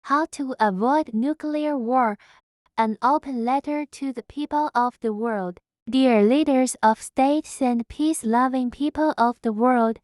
How to avoid nuclear war. An open letter to the people of the world. Dear leaders of states and peace-loving people of the world,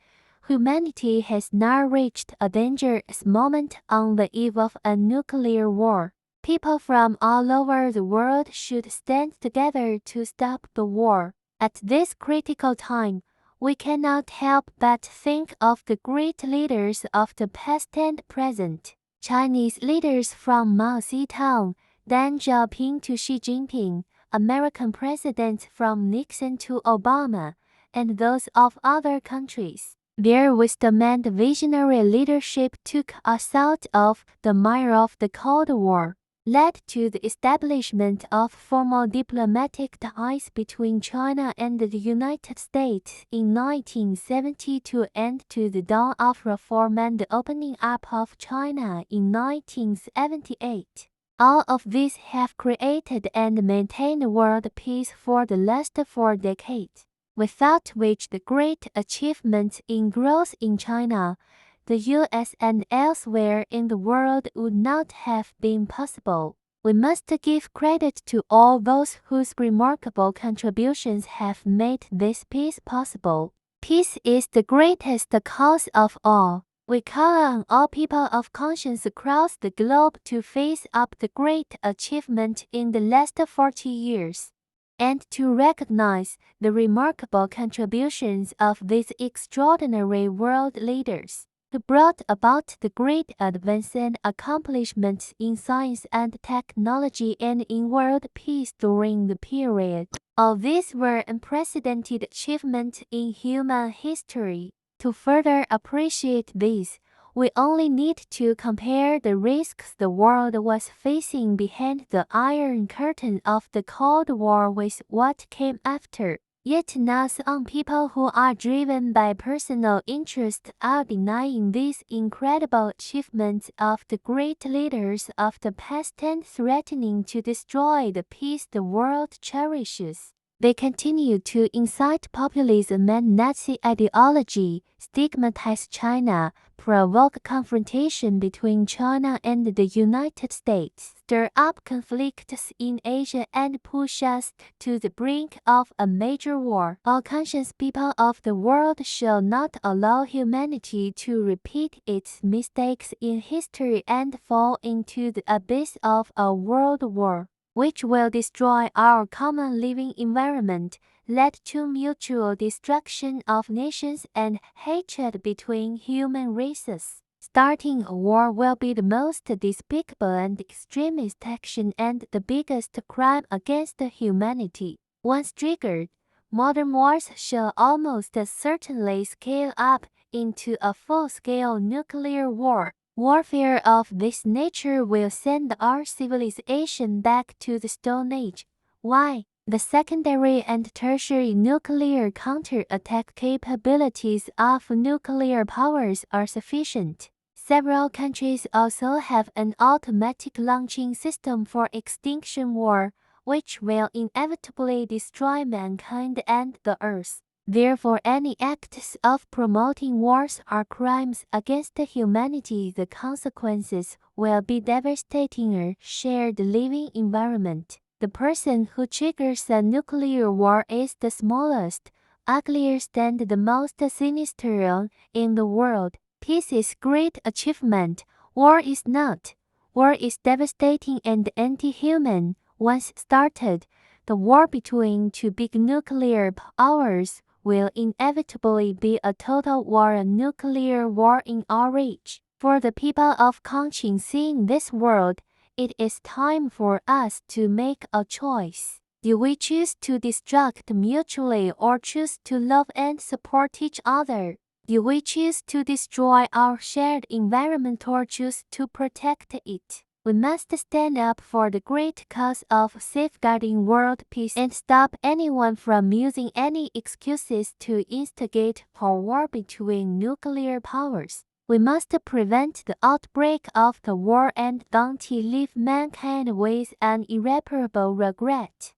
humanity has now reached a dangerous moment on the eve of a nuclear war. People from all over the world should stand together to stop the war. At this critical time, we cannot help but think of the great leaders of the past and present. Chinese leaders from Mao Zedong, Deng Xiaoping to Xi Jinping, American presidents from Nixon to Obama, and those of other countries. Their wisdom and visionary leadership took us out of the mire of the Cold War, led to the establishment of formal diplomatic ties between China and the United States in 1972 and to the dawn of reform and the opening up of China in 1978. All of these have created and maintained world peace for the last 4 decades, without which the great achievements in growth in China, the US and elsewhere in the world would not have been possible. We must give credit to all those whose remarkable contributions have made this peace possible. Peace is the greatest cause of all. We call on all people of conscience across the globe to face up the great achievement in the last 40 years, and to recognize the remarkable contributions of these extraordinary world leaders, who brought about the great advance and accomplishments in science and technology and in world peace during the period. All these were unprecedented achievements in human history. To further appreciate these, we only need to compare the risks the world was facing behind the Iron Curtain of the Cold War with what came after. Yet not some people who are driven by personal interest are denying these incredible achievements of the great leaders of the past and threatening to destroy the peace the world cherishes. They continue to incite populism and Nazi ideology, stigmatize China, provoke confrontation between China and the United States, stir up conflicts in Asia and push us to the brink of a major war. All conscious people of the world shall not allow humanity to repeat its mistakes in history and fall into the abyss of a world war, which will destroy our common living environment, lead to mutual destruction of nations and hatred between human races. Starting a war will be the most despicable and extremist action and the biggest crime against humanity. Once triggered, modern wars shall almost certainly scale up into a full-scale nuclear war. Warfare of this nature will send our civilization back to the Stone Age. Why? The secondary and tertiary nuclear counterattack capabilities of nuclear powers are sufficient. Several countries also have an automatic launching system for extinction war, which will inevitably destroy mankind and the Earth. Therefore, any acts of promoting wars are crimes against humanity. The consequences will be devastating our shared living environment. The person who triggers a nuclear war is the smallest, ugliest, and the most sinister in the world. Peace is great achievement. War is not. War is devastating and anti-human. Once started, the war between two big nuclear powers will inevitably be a total war, a nuclear war in our age. For the people of conscience in this world, it is time for us to make a choice. Do we choose to destruct mutually or choose to love and support each other? Do we choose to destroy our shared environment or choose to protect it? We must stand up for the great cause of safeguarding world peace and stop anyone from using any excuses to instigate a war between nuclear powers. We must prevent the outbreak of the war and don't leave mankind with an irreparable regret.